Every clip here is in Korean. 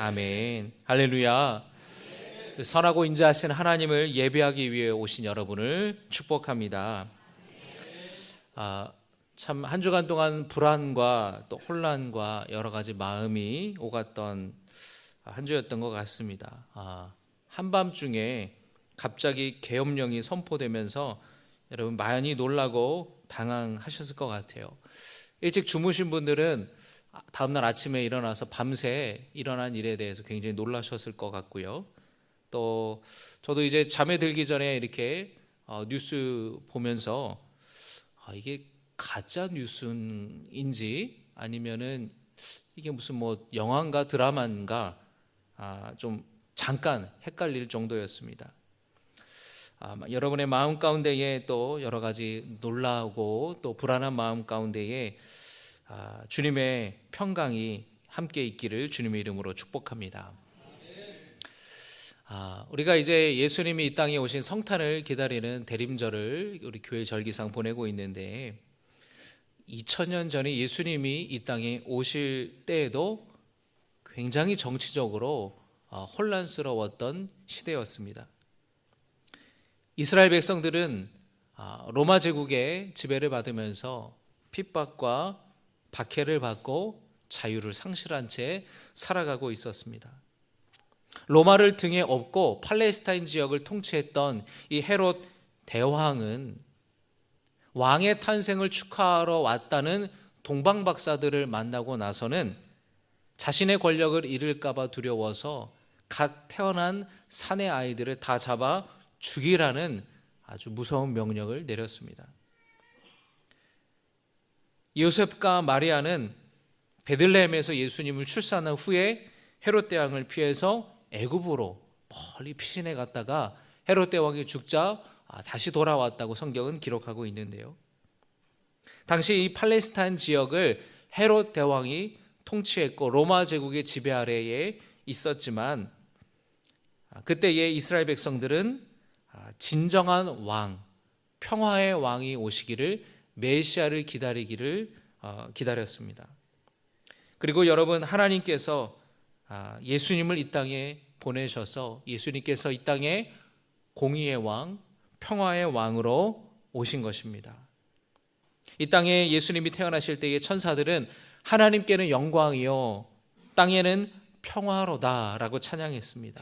아멘. 할렐루야. 선하고 인자하신 하나님을 예배하기 위해 오신 여러분을 축복합니다. 참 한 주간 동안 불안과 또 혼란과 여러 가지 마음이 오갔던 한 주였던 것 같습니다. 한밤중에 갑자기 계엄령이 선포되면서 여러분 많이 놀라고 당황하셨을 것 같아요. 일찍 주무신 분들은 다음날 아침에 일어나서 밤새 일어난 일에 대해서 굉장히 놀라셨을 것 같고요. 또 저도 이제 잠에 들기 전에 이렇게 뉴스 보면서 이게 가짜 뉴스인지 아니면은 이게 무슨 뭐 영화인가 드라마인가 좀 잠깐 헷갈릴 정도였습니다. 여러분의 마음 가운데에 또 여러 가지 놀라고 또 불안한 마음 가운데에 주님의 평강이 함께 있기를 주님의 이름으로 축복합니다. 우리가 이제 예수님이 이 땅에 오신 성탄을 기다리는 대림절을 우리 교회 절기상 보내고 있는데 2000년 전에 예수님이 이 땅에 오실 때에도 굉장히 정치적으로 혼란스러웠던 시대였습니다. 이스라엘 백성들은 로마 제국의 지배를 받으면서 핍박과 박해를 받고 자유를 상실한 채 살아가고 있었습니다. 로마를 등에 업고 팔레스타인 지역을 통치했던 이 헤롯 대왕은 왕의 탄생을 축하하러 왔다는 동방 박사들을 만나고 나서는 자신의 권력을 잃을까 봐 두려워서 갓 태어난 사내 아이들을 다 잡아 죽이라는 아주 무서운 명령을 내렸습니다. 요셉과 마리아는 베들레헴에서 예수님을 출산한 후에 헤롯 대왕을 피해서 애굽으로 멀리 피신해 갔다가 헤롯 대왕이 죽자 다시 돌아왔다고 성경은 기록하고 있는데요. 당시 이 팔레스타인 지역을 헤롯 대왕이 통치했고 로마 제국의 지배 아래에 있었지만 그때의 이스라엘 백성들은 진정한 왕, 평화의 왕이 오시기를 메시아를 기다렸습니다. 그리고 여러분 하나님께서 예수님을 이 땅에 보내셔서 예수님께서 이 땅에 공의의 왕, 평화의 왕으로 오신 것입니다. 이 땅에 예수님이 태어나실 때의 천사들은 하나님께는 영광이요 땅에는 평화로다라고 찬양했습니다.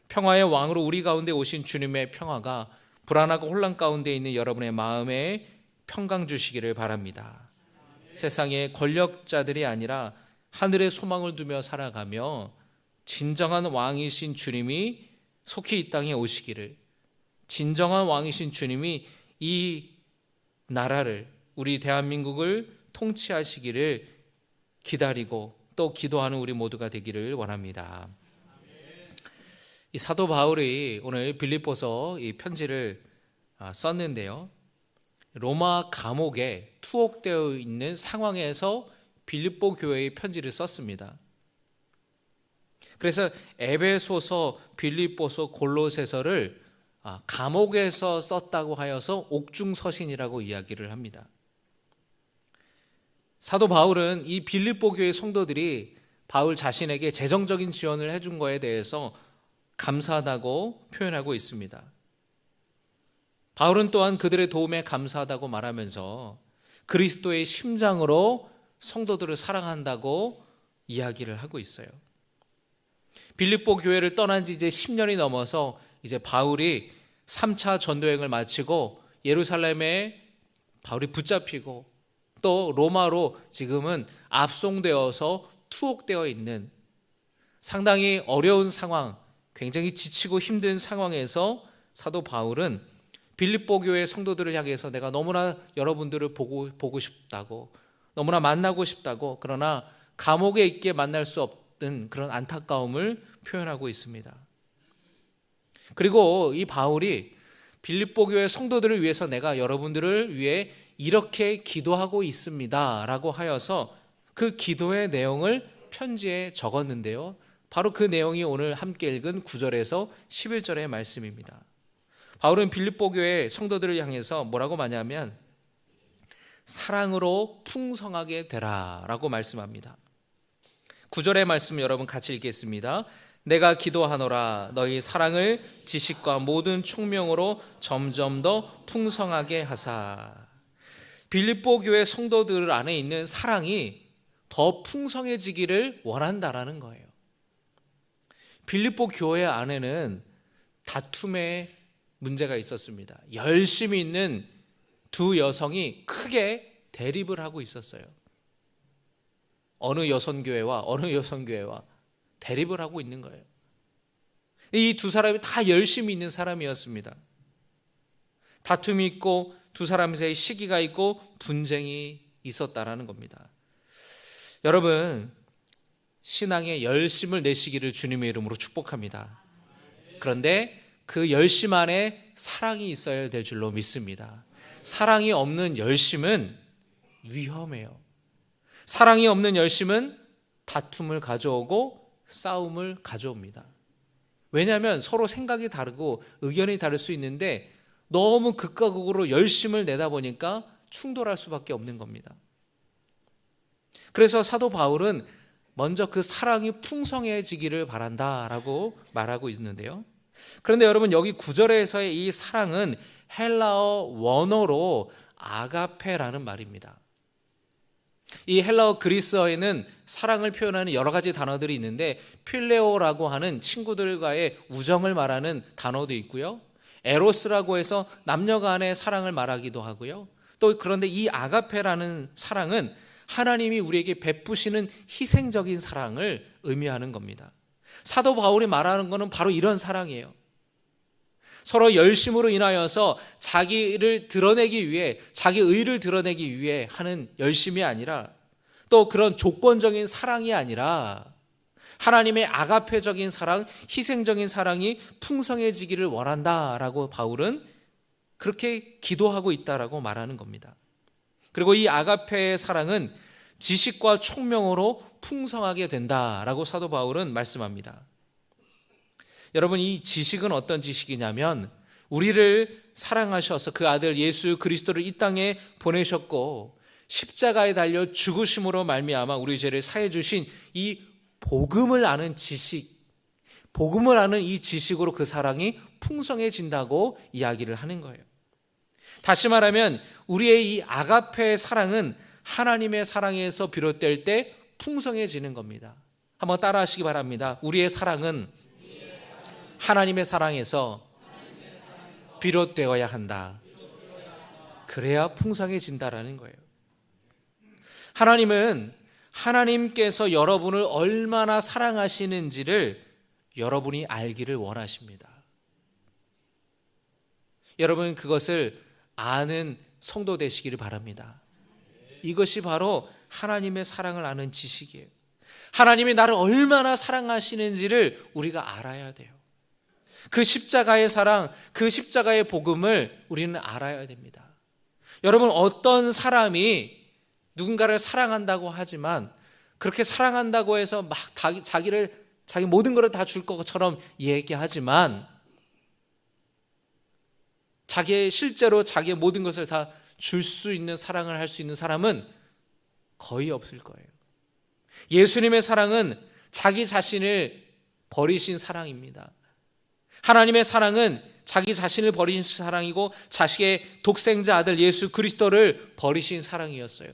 평화의 왕으로 우리 가운데 오신 주님의 평화가 불안하고 혼란 가운데 있는 여러분의 마음에 평강 주시기를 바랍니다. 세상의 권력자들이 아니라 하늘의 소망을 두며 살아가며 진정한 왕이신 주님이 속히 이 땅에 오시기를, 진정한 왕이신 주님이 이 나라를, 우리 대한민국을 통치하시기를 기다리고 또 기도하는 우리 모두가 되기를 원합니다. 이 사도 바울이 오늘 빌립보서 이 편지를 썼는데요. 로마 감옥에 투옥되어 있는 상황에서 빌립보 교회의 편지를 썼습니다. 그래서 에베소서, 빌립보서, 골로새서를 감옥에서 썼다고 하여서 옥중서신이라고 이야기를 합니다. 사도 바울은 이 빌립보 교회 성도들이 바울 자신에게 재정적인 지원을 해준 거에 대해서 감사하다고 표현하고 있습니다. 바울은 또한 그들의 도움에 감사하다고 말하면서 그리스도의 심장으로 성도들을 사랑한다고 이야기를 하고 있어요. 빌립보 교회를 떠난 지 이제 10년이 넘어서 이제 바울이 3차 전도여행을 마치고 예루살렘에 바울이 붙잡히고 또 로마로 지금은 압송되어서 투옥되어 있는 상당히 어려운 상황, 굉장히 지치고 힘든 상황에서 사도 바울은 빌립보 교회 성도들을 향해서 내가 너무나 여러분들을 보고 싶다고, 너무나 만나고 싶다고, 그러나 감옥에 있게 만날 수 없는 그런 안타까움을 표현하고 있습니다. 그리고 이 바울이 빌립보 교회 성도들을 위해서 내가 여러분들을 위해 이렇게 기도하고 있습니다 라고 하여서 그 기도의 내용을 편지에 적었는데요. 바로 그 내용이 오늘 함께 읽은 9절에서 11절의 말씀입니다. 바울은 빌립보 교회 성도들을 향해서 뭐라고 말하냐면 사랑으로 풍성하게 되라 라고 말씀합니다. 9절의 말씀 여러분 같이 읽겠습니다. 내가 기도하노라 너희 사랑을 지식과 모든 총명으로 점점 더 풍성하게 하사. 빌립보 교회 성도들 안에 있는 사랑이 더 풍성해지기를 원한다라는 거예요. 빌립보 교회 안에는 다툼의 문제가 있었습니다. 열심히 있는 두 여성이 크게 대립을 하고 있었어요. 어느 여성교회와 대립을 하고 있는 거예요. 이 두 사람이 다 열심히 있는 사람이었습니다. 다툼이 있고 두 사람 사이에 시기가 있고 분쟁이 있었다라는 겁니다. 여러분, 신앙에 열심을 내시기를 주님의 이름으로 축복합니다. 그런데 그 열심 안에 사랑이 있어야 될 줄로 믿습니다. 사랑이 없는 열심은 위험해요. 사랑이 없는 열심은 다툼을 가져오고 싸움을 가져옵니다. 왜냐하면 서로 생각이 다르고 의견이 다를 수 있는데 너무 극과 극으로 열심을 내다 보니까 충돌할 수밖에 없는 겁니다. 그래서 사도 바울은 먼저 그 사랑이 풍성해지기를 바란다라고 말하고 있는데요. 그런데 여러분, 여기 9절에서의 이 사랑은 헬라어 원어로 아가페라는 말입니다. 이 헬라어 그리스어에는 사랑을 표현하는 여러 가지 단어들이 있는데 필레오라고 하는 친구들과의 우정을 말하는 단어도 있고요. 에로스라고 해서 남녀 간의 사랑을 말하기도 하고요. 또 그런데 이 아가페라는 사랑은 하나님이 우리에게 베푸시는 희생적인 사랑을 의미하는 겁니다. 사도 바울이 말하는 것은 바로 이런 사랑이에요. 서로 열심으로 인하여서 자기를 드러내기 위해, 자기 의를 드러내기 위해 하는 열심이 아니라, 또 그런 조건적인 사랑이 아니라 하나님의 아가페적인 사랑, 희생적인 사랑이 풍성해지기를 원한다라고 바울은 그렇게 기도하고 있다라고 말하는 겁니다. 그리고 이 아가페의 사랑은 지식과 총명으로 풍성하게 된다라고 사도 바울은 말씀합니다. 여러분, 이 지식은 어떤 지식이냐면 우리를 사랑하셔서 그 아들 예수 그리스도를 이 땅에 보내셨고 십자가에 달려 죽으심으로 말미암아 우리 죄를 사해 주신 이 복음을 아는 지식, 복음을 아는 이 지식으로 그 사랑이 풍성해진다고 이야기를 하는 거예요. 다시 말하면 우리의 이 아가페의 사랑은 하나님의 사랑에서 비롯될 때 풍성해지는 겁니다. 한번 따라 하시기 바랍니다. 우리의 사랑은 하나님의 사랑에서 비롯되어야 한다. 그래야 풍성해진다라는 거예요. 하나님은 하나님께서 여러분을 얼마나 사랑하시는지를 여러분이 알기를 원하십니다. 여러분, 그것을 아는 성도 되시기를 바랍니다. 이것이 바로 하나님의 사랑을 아는 지식이에요. 하나님이 나를 얼마나 사랑하시는지를 우리가 알아야 돼요. 그 십자가의 사랑, 그 십자가의 복음을 우리는 알아야 됩니다. 여러분, 어떤 사람이 누군가를 사랑한다고 하지만 그렇게 사랑한다고 해서 막 자기 모든 것을 다 줄 것처럼 얘기하지만 실제로 자기의 모든 것을 다 줄 수 있는 사랑을 할 수 있는 사람은 거의 없을 거예요. 예수님의 사랑은 자기 자신을 버리신 사랑입니다. 하나님의 사랑은 자기 자신을 버리신 사랑이고 자식의 독생자 아들 예수 그리스도를 버리신 사랑이었어요.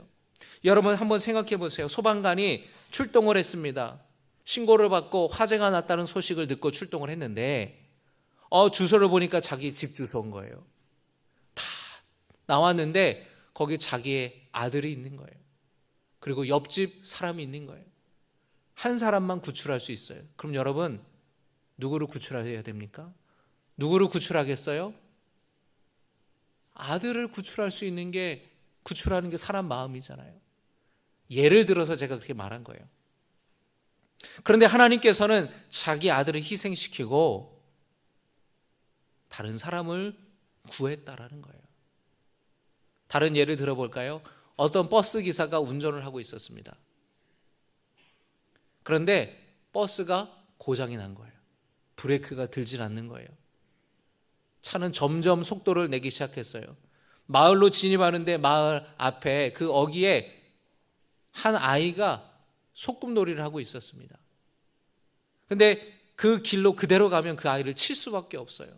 여러분, 한번 생각해 보세요. 소방관이 출동을 했습니다. 신고를 받고 화재가 났다는 소식을 듣고 출동을 했는데 주소를 보니까 자기 집 주소인 거예요. 다 나왔는데 거기 자기의 아들이 있는 거예요. 그리고 옆집 사람이 있는 거예요. 한 사람만 구출할 수 있어요. 그럼 여러분, 누구를 구출해야 됩니까? 누구를 구출하겠어요? 아들을 구출할 수 있는 게, 구출하는 게 사람 마음이잖아요. 예를 들어서 제가 그렇게 말한 거예요. 그런데 하나님께서는 자기 아들을 희생시키고 다른 사람을 구했다라는 거예요. 다른 예를 들어볼까요? 어떤 버스 기사가 운전을 하고 있었습니다. 그런데 버스가 고장이 난 거예요. 브레이크가 들질 않는 거예요. 차는 점점 속도를 내기 시작했어요. 마을로 진입하는데 마을 앞에 그 어귀에 한 아이가 소꿉놀이를 하고 있었습니다. 근데 그 길로 그대로 가면 그 아이를 칠 수밖에 없어요.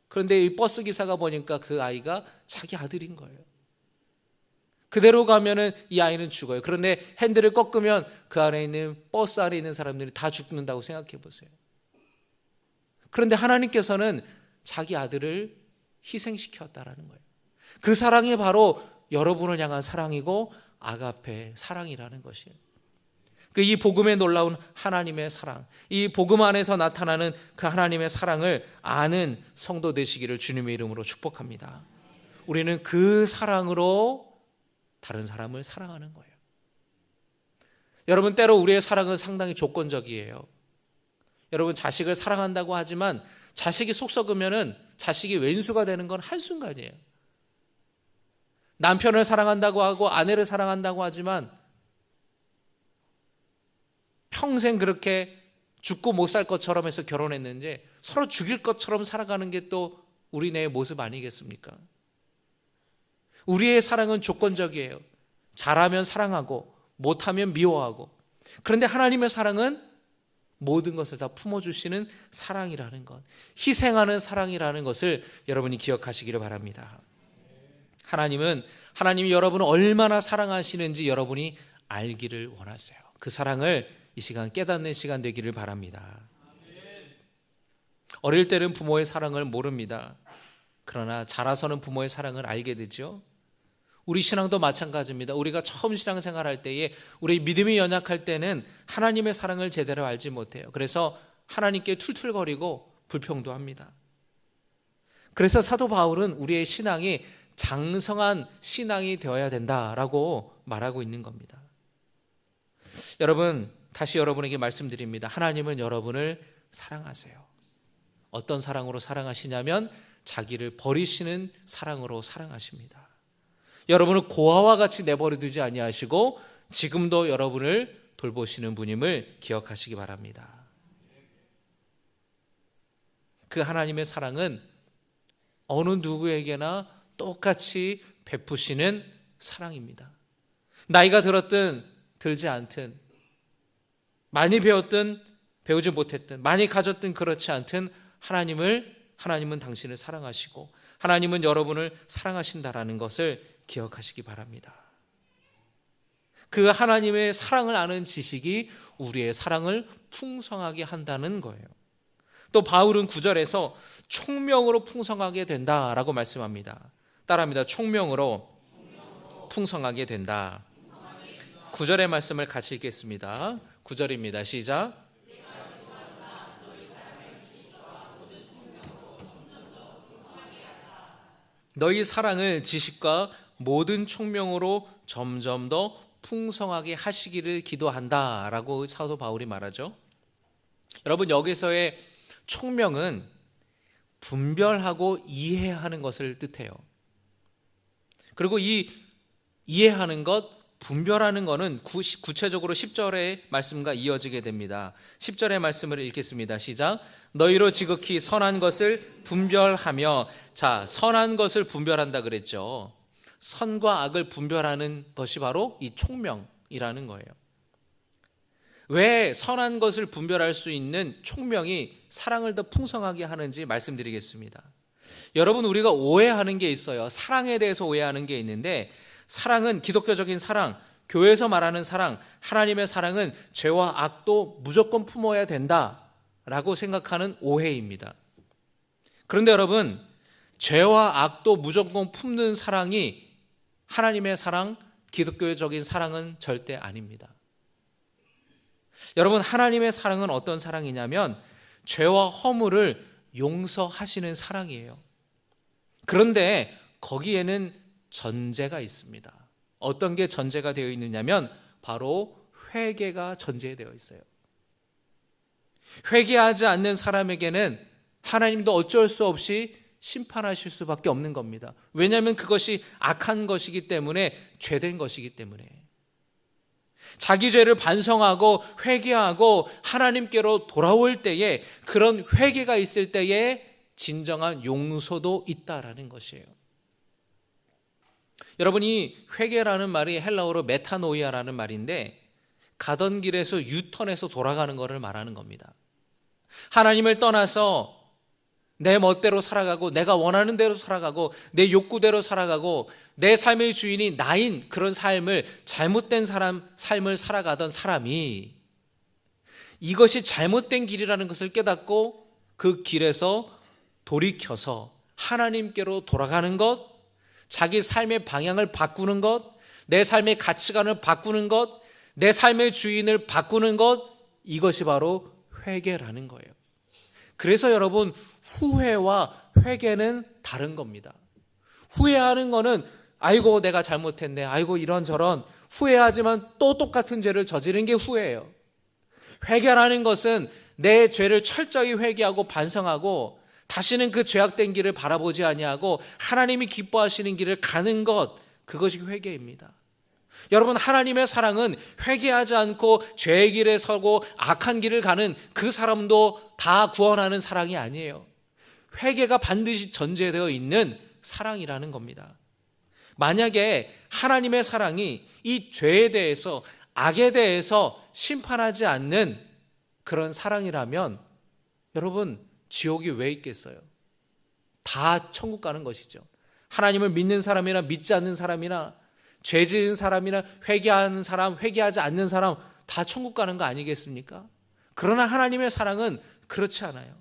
그런데 이 버스 기사가 보니까 그 아이가 자기 아들인 거예요. 그대로 가면은 이 아이는 죽어요. 그런데 핸들을 꺾으면 그 안에 있는 버스 안에 있는 사람들이 다 죽는다고 생각해 보세요. 그런데 하나님께서는 자기 아들을 희생시켰다라는 거예요. 그 사랑이 바로 여러분을 향한 사랑이고 아가페 사랑이라는 것이에요. 이 복음에 놀라운 하나님의 사랑, 이 복음 안에서 나타나는 그 하나님의 사랑을 아는 성도 되시기를 주님의 이름으로 축복합니다. 우리는 그 사랑으로 다른 사람을 사랑하는 거예요. 여러분, 때로 우리의 사랑은 상당히 조건적이에요. 여러분, 자식을 사랑한다고 하지만 자식이 속 썩으면은 자식이 왼수가 되는 건 한순간이에요. 남편을 사랑한다고 하고 아내를 사랑한다고 하지만 평생 그렇게 죽고 못 살 것처럼 해서 결혼했는지 서로 죽일 것처럼 살아가는 게 또 우리네의 모습 아니겠습니까? 우리의 사랑은 조건적이에요. 잘하면 사랑하고 못하면 미워하고. 그런데 하나님의 사랑은 모든 것을 다 품어주시는 사랑이라는 것, 희생하는 사랑이라는 것을 여러분이 기억하시기를 바랍니다. 하나님이 여러분을 얼마나 사랑하시는지 여러분이 알기를 원하세요. 그 사랑을 이 시간 깨닫는 시간 되기를 바랍니다. 어릴 때는 부모의 사랑을 모릅니다. 그러나 자라서는 부모의 사랑을 알게 되죠. 우리 신앙도 마찬가지입니다. 우리가 처음 신앙생활할 때에 우리 믿음이 연약할 때는 하나님의 사랑을 제대로 알지 못해요. 그래서 하나님께 툴툴거리고 불평도 합니다. 그래서 사도 바울은 우리의 신앙이 장성한 신앙이 되어야 된다라고 말하고 있는 겁니다. 여러분, 다시 여러분에게 말씀드립니다. 하나님은 여러분을 사랑하세요. 어떤 사랑으로 사랑하시냐면 자기를 버리시는 사랑으로 사랑하십니다. 여러분을 고아와 같이 내버려 두지 아니하시고 지금도 여러분을 돌보시는 분임을 기억하시기 바랍니다. 그 하나님의 사랑은 어느 누구에게나 똑같이 베푸시는 사랑입니다. 나이가 들었든 들지 않든, 많이 배웠든 배우지 못했든, 많이 가졌든 그렇지 않든 하나님은 당신을 사랑하시고 하나님은 여러분을 사랑하신다라는 것을 기억하시기 바랍니다. 그 하나님의 사랑을 아는 지식이 우리의 사랑을 풍성하게 한다는 거예요. 또 바울은 9절에서 총명으로 풍성하게 된다라고 말씀합니다. 따라합니다. 총명으로 풍성하게 된다. 9절의 말씀을 같이 읽겠습니다. 9절입니다. 시작. 너희 사랑을 지식과 모든 총명으로 점점 더 풍성하게 하시기를 기도한다라고 사도 바울이 말하죠. 여러분, 여기서의 총명은 분별하고 이해하는 것을 뜻해요. 그리고 이 이해하는 것, 분별하는 것은 구체적으로 10절의 말씀과 이어지게 됩니다. 10절의 말씀을 읽겠습니다. 시작. 너희로 지극히 선한 것을 분별하며. 자, 선한 것을 분별한다 그랬죠. 선과 악을 분별하는 것이 바로 이 총명이라는 거예요. 왜 선한 것을 분별할 수 있는 총명이 사랑을 더 풍성하게 하는지 말씀드리겠습니다. 여러분, 우리가 오해하는 게 있어요. 사랑에 대해서 오해하는 게 있는데, 사랑은 기독교적인 사랑, 교회에서 말하는 사랑, 하나님의 사랑은 죄와 악도 무조건 품어야 된다라고 생각하는 오해입니다. 그런데 여러분, 죄와 악도 무조건 품는 사랑이 하나님의 사랑, 기독교적인 사랑은 절대 아닙니다. 여러분, 하나님의 사랑은 어떤 사랑이냐면 죄와 허물을 용서하시는 사랑이에요. 그런데 거기에는 전제가 있습니다. 어떤 게 전제가 되어 있느냐면 바로 회개가 전제되어 있어요. 회개하지 않는 사람에게는 하나님도 어쩔 수 없이 심판하실 수밖에 없는 겁니다. 왜냐하면 그것이 악한 것이기 때문에, 죄된 것이기 때문에. 자기 죄를 반성하고 회개하고 하나님께로 돌아올 때에, 그런 회개가 있을 때에 진정한 용서도 있다라는 것이에요. 여러분이 회개라는 말이 헬라어로 메타노이아라는 말인데, 가던 길에서 유턴해서 돌아가는 것을 말하는 겁니다. 하나님을 떠나서 내 멋대로 살아가고 내가 원하는 대로 살아가고 내 욕구대로 살아가고 내 삶의 주인이 나인 그런 삶을, 잘못된 삶을 살아가던 사람이 이것이 잘못된 길이라는 것을 깨닫고 그 길에서 돌이켜서 하나님께로 돌아가는 것, 자기 삶의 방향을 바꾸는 것, 내 삶의 가치관을 바꾸는 것, 내 삶의 주인을 바꾸는 것, 이것이 바로 회개라는 거예요. 그래서 여러분, 후회와 회개는 다른 겁니다. 후회하는 거는 아이고 내가 잘못했네, 아이고 이런저런 후회하지만 또 똑같은 죄를 저지른 게 후회예요. 회개라는 것은 내 죄를 철저히 회개하고 반성하고 다시는 그 죄악된 길을 바라보지 아니하고 하나님이 기뻐하시는 길을 가는 것, 그것이 회개입니다. 여러분, 하나님의 사랑은 회개하지 않고 죄의 길에 서고 악한 길을 가는 그 사람도 다 구원하는 사랑이 아니에요. 회개가 반드시 전제되어 있는 사랑이라는 겁니다. 만약에 하나님의 사랑이 이 죄에 대해서, 악에 대해서 심판하지 않는 그런 사랑이라면 여러분, 지옥이 왜 있겠어요? 다 천국 가는 것이죠. 하나님을 믿는 사람이나 믿지 않는 사람이나 죄 지은 사람이나 회개하는 사람, 회개하지 않는 사람 다 천국 가는 거 아니겠습니까? 그러나 하나님의 사랑은 그렇지 않아요.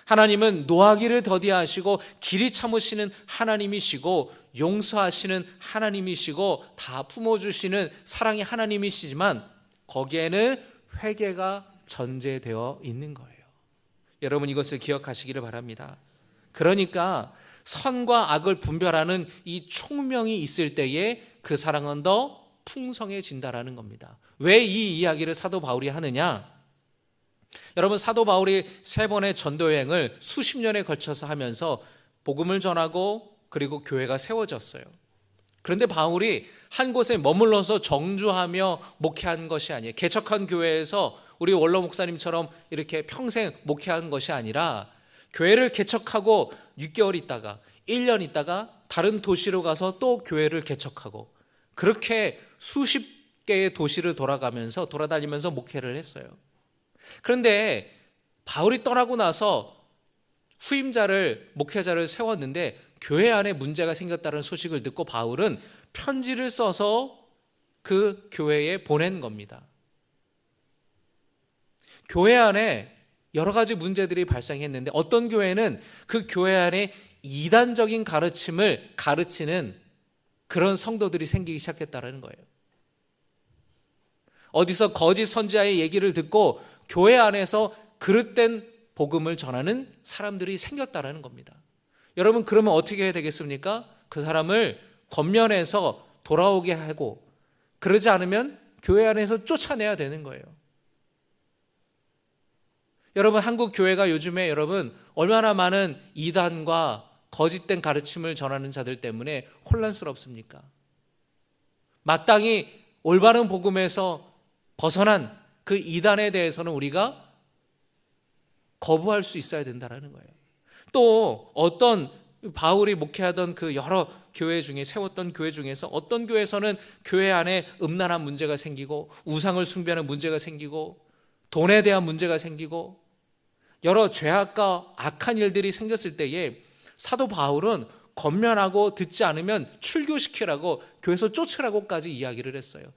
하나님은 노하기를 더디하시고 길이 참으시는 하나님이시고 용서하시는 하나님이시고 다 품어주시는 사랑의 하나님이시지만 거기에는 회개가 전제되어 있는 거예요. 여러분, 이것을 기억하시기를 바랍니다. 그러니까 선과 악을 분별하는 이 총명이 있을 때에 그 사랑은 더 풍성해진다라는 겁니다. 왜 이 이야기를 사도 바울이 하느냐? 여러분, 사도 바울이 3번의 전도 여행을 수십 년에 걸쳐서 하면서 복음을 전하고 그리고 교회가 세워졌어요. 그런데 바울이 한 곳에 머물러서 정주하며 목회한 것이 아니에요. 개척한 교회에서 우리 원로 목사님처럼 이렇게 평생 목회한 것이 아니라 교회를 개척하고 6개월 있다가 1년 있다가 다른 도시로 가서 또 교회를 개척하고 그렇게 수십 개의 도시를 돌아다니면서 목회를 했어요. 그런데 바울이 떠나고 나서 후임자를, 목회자를 세웠는데 교회 안에 문제가 생겼다는 소식을 듣고 바울은 편지를 써서 그 교회에 보낸 겁니다. 교회 안에 여러 가지 문제들이 발생했는데 어떤 교회는 그 교회 안에 이단적인 가르침을 가르치는 그런 성도들이 생기기 시작했다는 거예요. 어디서 거짓 선지자의 얘기를 듣고 교회 안에서 그릇된 복음을 전하는 사람들이 생겼다는 겁니다. 여러분, 그러면 어떻게 해야 되겠습니까? 그 사람을 권면해서 돌아오게 하고, 그러지 않으면 교회 안에서 쫓아내야 되는 거예요. 여러분, 한국 교회가 요즘에 여러분 얼마나 많은 이단과 거짓된 가르침을 전하는 자들 때문에 혼란스럽습니까? 마땅히 올바른 복음에서 벗어난 그 이단에 대해서는 우리가 거부할 수 있어야 된다는 거예요. 또 어떤 바울이 목회하던 그 여러 교회 중에, 세웠던 교회 중에서 어떤 교회에서는 교회 안에 음란한 문제가 생기고 우상을 숭배하는 문제가 생기고 돈에 대한 문제가 생기고 여러 죄악과 악한 일들이 생겼을 때에 사도 바울은 권면하고 듣지 않으면 출교시키라고, 교회에서 쫓으라고까지 이야기를 했어요.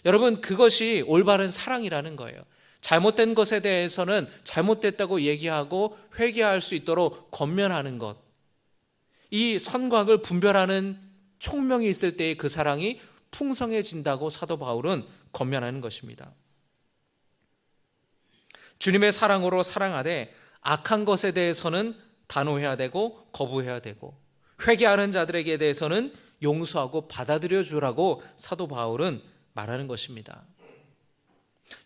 여러분, 그것이 올바른 사랑이라는 거예요. 잘못된 것에 대해서는 잘못됐다고 얘기하고 회개할 수 있도록 권면하는 것, 이 선과 악을 분별하는 총명이 있을 때의 그 사랑이 풍성해진다고 사도 바울은 권면하는 것입니다. 주님의 사랑으로 사랑하되 악한 것에 대해서는 단호해야 되고 거부해야 되고 회개하는 자들에게 대해서는 용서하고 받아들여 주라고 사도 바울은 말하는 것입니다.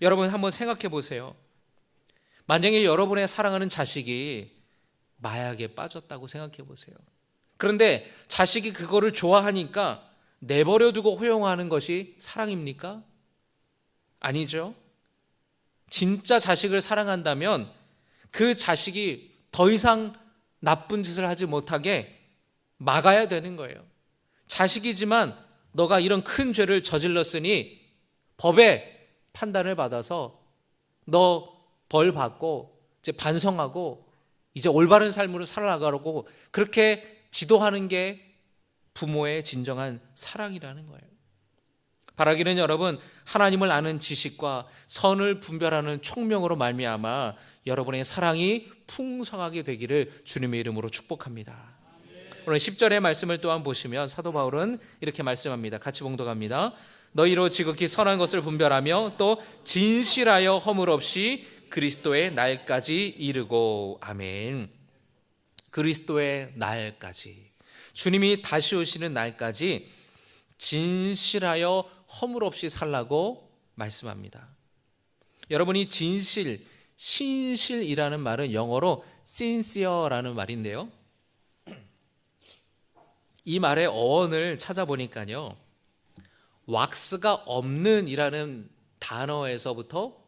여러분, 한번 생각해 보세요. 만약에 여러분의 사랑하는 자식이 마약에 빠졌다고 생각해 보세요. 그런데 자식이 그거를 좋아하니까 내버려 두고 허용하는 것이 사랑입니까? 아니죠. 진짜 자식을 사랑한다면 그 자식이 더 이상 나쁜 짓을 하지 못하게 막아야 되는 거예요. 자식이지만 너가 이런 큰 죄를 저질렀으니 법의 판단을 받아서 너 벌 받고 이제 반성하고 이제 올바른 삶으로 살아나가라고 그렇게 지도하는 게 부모의 진정한 사랑이라는 거예요. 바라기는 여러분, 하나님을 아는 지식과 선을 분별하는 총명으로 말미암아 여러분의 사랑이 풍성하게 되기를 주님의 이름으로 축복합니다. 오늘 10절의 말씀을 또한 보시면 사도 바울은 이렇게 말씀합니다. 같이 봉독합니다. 너희로 지극히 선한 것을 분별하며 또 진실하여 허물 없이 그리스도의 날까지 이르고. 아멘. 그리스도의 날까지, 주님이 다시 오시는 날까지 진실하여 허물 없이 살라고 말씀합니다. 여러분이 진실, 신실이라는 말은 영어로 sincere라는 말인데요, 이 말의 어원을 찾아보니까요, 왁스가 없는 이라는 단어에서부터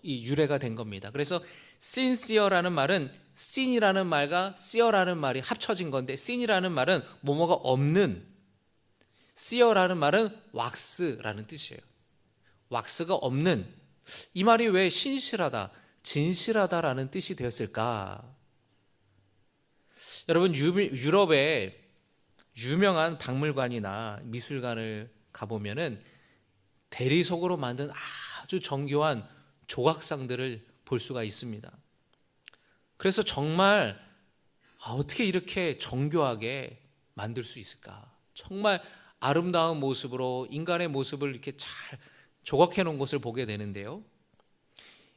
이 유래가 된 겁니다. 그래서 sincere라는 말은 sin이라는 말과 sere라는 말이 합쳐진 건데, sin이라는 말은 뭐뭐가 없는, sere라는 말은 왁스라는 뜻이에요. 왁스가 없는, 이 말이 왜 신실하다, 진실하다라는 뜻이 되었을까? 여러분, 유럽의 유명한 박물관이나 미술관을 가보면은 대리석으로 만든 아주 정교한 조각상들을 볼 수가 있습니다. 그래서 정말 어떻게 이렇게 정교하게 만들 수 있을까? 정말 아름다운 모습으로 인간의 모습을 이렇게 잘 조각해 놓은 것을 보게 되는데요,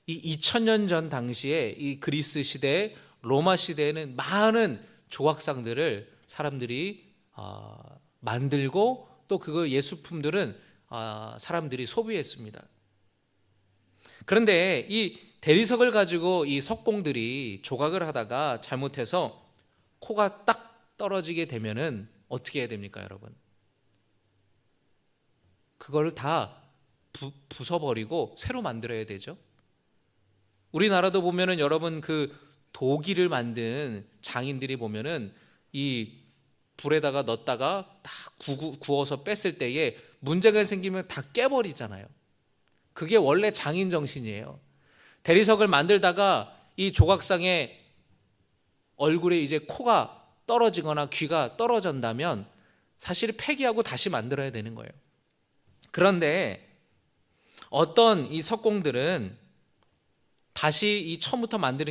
이 2000년 전 당시에 이 그리스 시대, 로마 시대에는 많은 조각상들을 사람들이 만들고 또 그 예술품들은 사람들이 소비했습니다. 그런데 이 대리석을 가지고 이 석공들이 조각을 하다가 잘못해서 코가 딱 떨어지게 되면은 어떻게 해야 됩니까, 여러분? 그걸 다 부숴버리고 새로 만들어야 되죠. 우리나라도 보면은 여러분, 그 도기를 만든 장인들이 보면은 이 불에다가 넣었다가 딱 구워서 뺐을 때에 문제가 생기면 다 깨버리잖아요. 그게 원래 장인 정신이에요. 대리석을 만들다가 이 조각상의 얼굴에 이제 코가 떨어지거나 귀가 떨어진다면 사실 폐기하고 다시 만들어야 되는 거예요. 그런데 어떤 이 석공들은 다시 이 처음부터 만드는